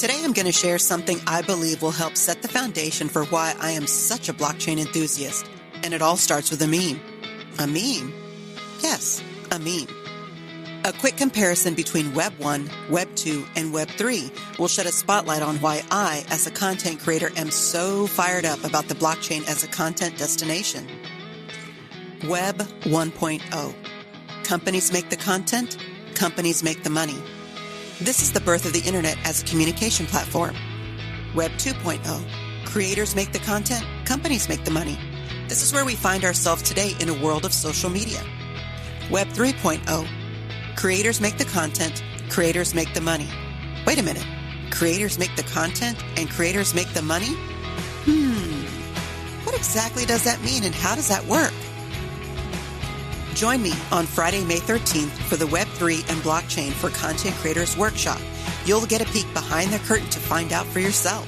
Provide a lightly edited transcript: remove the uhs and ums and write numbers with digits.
Today I'm going to share something I believe will help set the foundation for why I am such a blockchain enthusiast. And it all starts with a meme. A meme? Yes, a meme. A quick comparison between Web 1, Web 2, and Web 3 will shed a spotlight on why I, as a content creator, am so fired up about the blockchain as a content destination. Web 1.0. Companies make the content, companies make the money. This is the birth of the internet as a communication platform. Web 2.0. Creators make the content, companies make the money. This is where we find ourselves today in a world of social media. Web 3.0. Creators make the content, creators make the money. Wait a minute. Creators make the content and creators make the money? What exactly does that mean and how does that work? Join me on Friday, May 13th for the Web3 and Blockchain for Content Creators Workshop. You'll get a peek behind the curtain to find out for yourself.